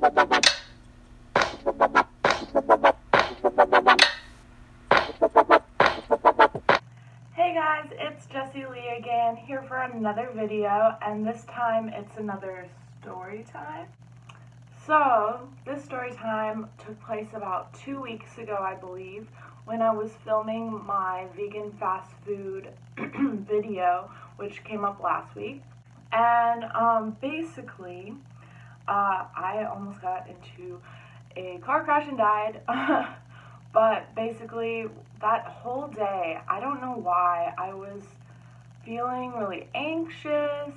Hey guys, it's Jessie Lee again, here for another video, and this time it's another story time. So, this story time took place about 2 weeks ago, I believe, when I was filming my vegan fast food video, which came up last week. And basically, I almost got into a car crash and died. But basically, that whole day, I don't know why, I was feeling really anxious,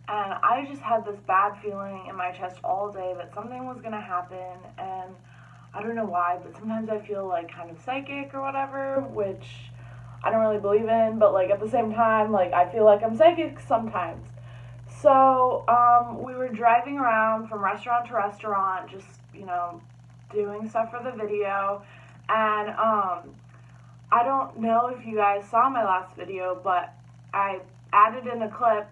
and I just had this bad feeling in my chest all day that something was going to happen, and I don't know why, but sometimes I feel like kind of psychic or whatever, which I don't really believe in, but like at the same time, like I feel like I'm psychic sometimes. So, we were driving around from restaurant to restaurant, just, doing stuff for the video. And I don't know if you guys saw my last video, but I added in a clip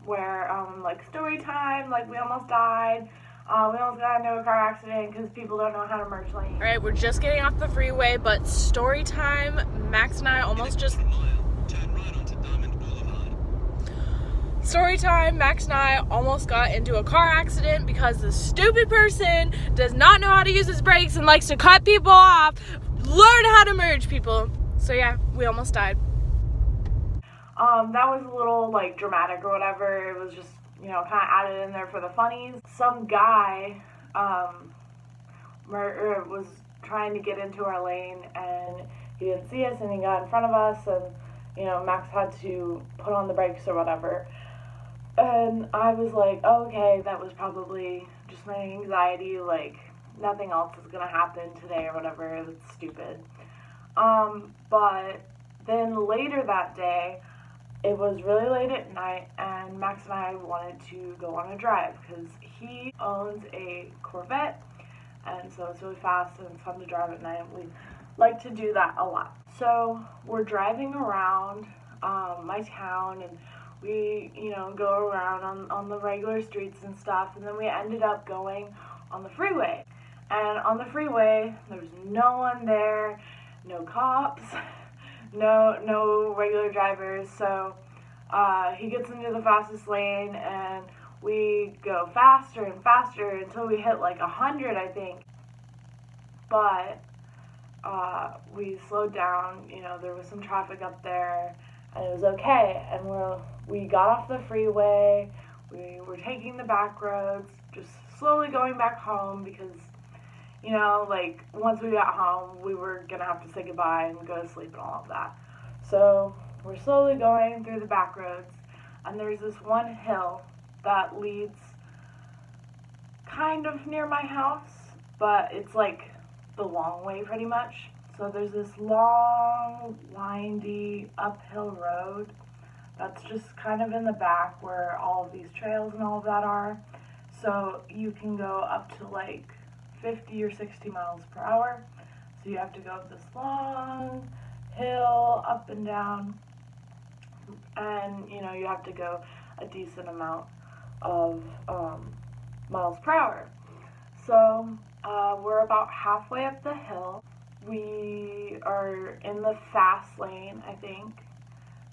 where, like, story time, like, we almost died. We almost got into a car accident because people don't know how to merge lanes. Alright, we're just getting off the freeway, but story time, Max and I almost just... Story time, Max and I almost got into a car accident because the stupid person does not know how to use his brakes and likes to cut people off. Learn how to merge, people. So yeah, we almost died. That was a little, like, dramatic or whatever. It was just, kind of added in there for the funnies. Some guy, was trying to get into our lane, and he didn't see us, and he got in front of us, and, Max had to put on the brakes or whatever. And I was like, oh, okay, that was probably just my anxiety, like, nothing else is gonna happen today or whatever, it's stupid. But then later that day, it was really late at night, and Max and I wanted to go on a drive, because he owns a Corvette, and so it's really fast and it's fun to drive at night. We like to do that a lot. So we're driving around my town, and we, go around on the regular streets and stuff, and then we ended up going on the freeway. And on the freeway, there was no one there, no cops, no regular drivers, so he gets into the fastest lane, and we go faster and faster until we hit like 100, I think. But we slowed down, there was some traffic up there, and it was okay, and we got off the freeway, we were taking the back roads, just slowly going back home, because, like, once we got home, we were gonna have to say goodbye and go to sleep and all of that. So, we're slowly going through the back roads, and there's this one hill that leads kind of near my house, but it's like the long way pretty much. So there's this long, windy, uphill road that's just kind of in the back where all of these trails and all of that are. So you can go up to like 50 or 60 miles per hour. So you have to go up this long hill, up and down, and you have to go a decent amount of miles per hour. So we're about halfway up the hill. We are in the fast lane, I think,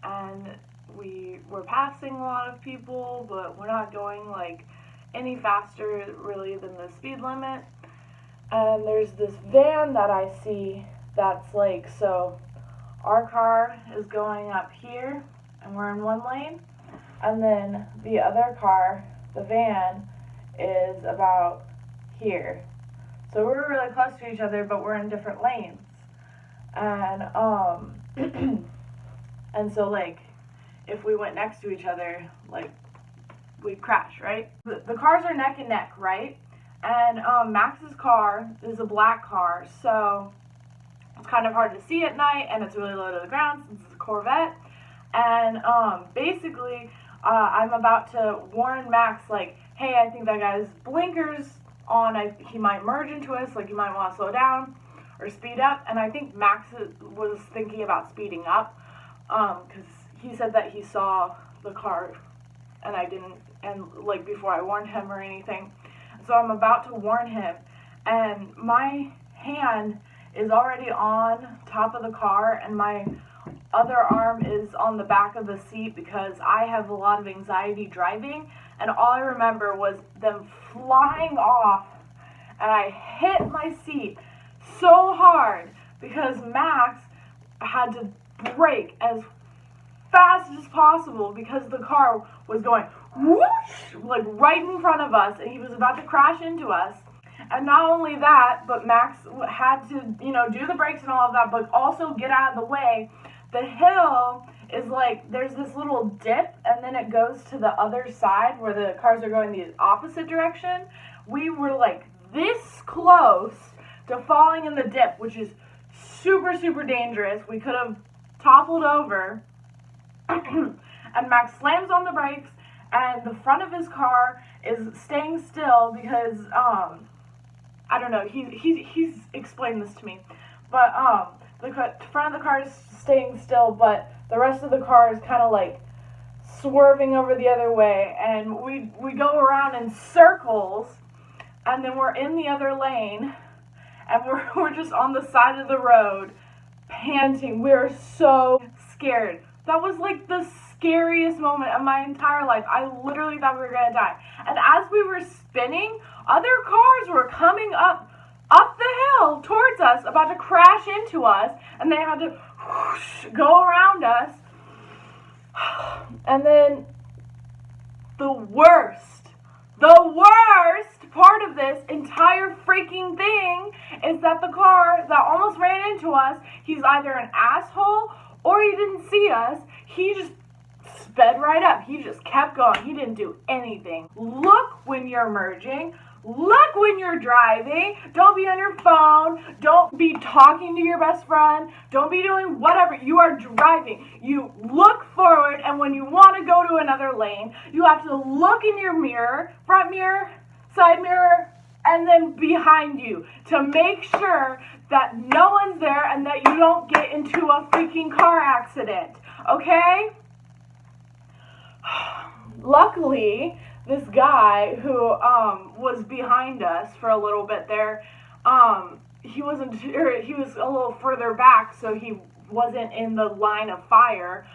and we're passing a lot of people, but we're not going like any faster really than the speed limit. And there's this van that I see that's like, so our car is going up here and we're in one lane, and then the other car, the van, is about here. So we're really close to each other, but we're in different lanes. And and so like if we went next to each other, like we'd crash, right? The cars are neck and neck, right? And Max's car is a black car, so it's kind of hard to see at night, and it's really low to the ground since it's a Corvette. And basically, I'm about to warn Max, like, hey, I think that guy's blinkers on, he might merge into us, like, you might want to slow down or speed up. And I think Max was thinking about speeding up, because he said that he saw the car, and I didn't, and, like, before I warned him or anything. so I'm about to warn him, and my hand is already on top of the car, and my other arm is on the back of the seat because I have a lot of anxiety driving, and all I remember was them flying off, and I hit my seat so hard because Max had to brake as fast as possible because the car was going whoosh, like right in front of us, and he was about to crash into us. And not only that, but Max had to, do the brakes and all of that, but also get out of the way. The hill is like, there's this little dip, and then it goes to the other side where the cars are going the opposite direction. We were like this close to falling in the dip, which is super, super dangerous. We could have toppled over. And Max slams on the brakes, and the front of his car is staying still because, I don't know, he's explained this to me, but, the front of the car is staying still, but the rest of the car is kind of like swerving over the other way, and we go around in circles, and then we're in the other lane, and we're just on the side of the road, panting. We're so scared. That was like the scariest moment of my entire life. I literally thought we were gonna die. And as we were spinning, other cars were coming up the hill towards us, about to crash into us, and they had to whoosh, go around us. And then the worst part of this entire freaking thing is that the car that almost ran into us, he's either an asshole or he didn't see us. He just sped right up. He just kept going. He didn't do anything. Look when you're merging. Look when you're driving. Don't be on your phone. Don't be talking to your best friend. Don't be doing whatever. You are driving. You look forward, and when you want to go to another lane, you have to look in your mirror, front mirror, side mirror, and then behind you to make sure that no one's there and that you don't get into a freaking car accident. Okay? Luckily, this guy who was behind us for a little bit there, he was a little further back, so he wasn't in the line of fire.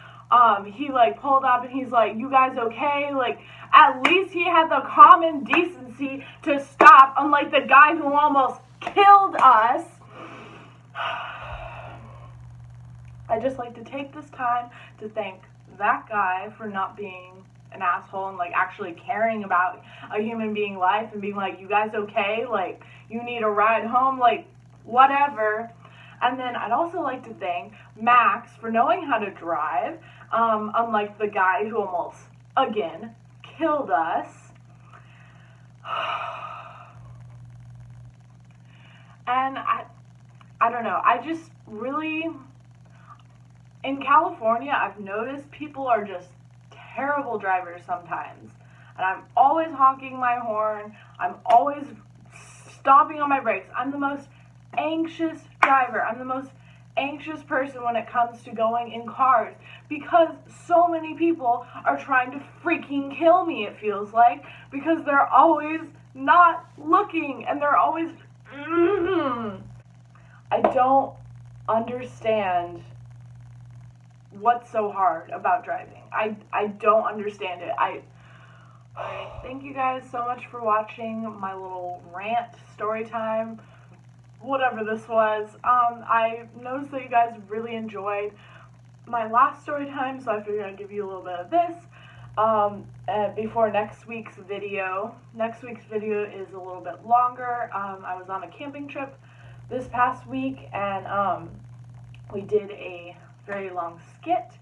He like pulled up and he's like, "You guys okay?" Like, at least he had the common decency to stop, unlike the guy who almost killed us. I just like to take this time to thank that guy for not being an asshole and like actually caring about a human being life and being like, "You guys okay? Like, you need a ride home?" Like, whatever. And then I'd also like to thank Max for knowing how to drive, unlike the guy who almost, again, killed us. And I don't know, I just really, in California, I've noticed people are just terrible drivers sometimes. And I'm always honking my horn. I'm always stomping on my brakes. I'm the most anxious driver. I'm the most anxious person when it comes to going in cars because so many people are trying to freaking kill me, it feels like, because they're always not looking and they're always I don't understand what's so hard about driving. I don't understand it. Thank you guys so much for watching my little rant story time, whatever this was. I noticed that you guys really enjoyed my last story time, so I figured I'd give you a little bit of this before next week's video. Next week's video is a little bit longer. I was on a camping trip this past week, and we did a very long skit,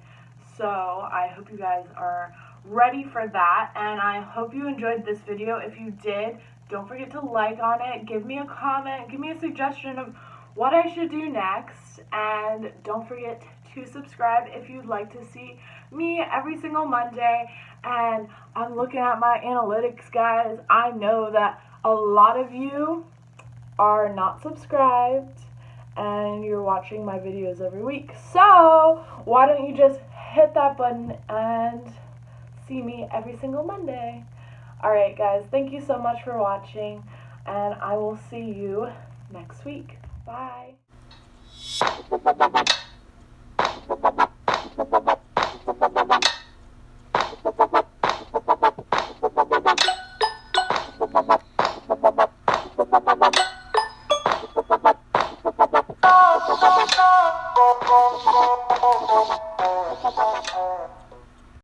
so I hope you guys are ready for that, and I hope you enjoyed this video. If you did, don't forget to like on it, give me a comment, give me a suggestion of what I should do next, and don't forget to subscribe if you'd like to see me every single Monday. And I'm looking at my analytics, guys. I know that a lot of you are not subscribed and you're watching my videos every week, so why don't you just hit that button and see me every single Monday. Alright, guys, thank you so much for watching, and I will see you next week. Bye.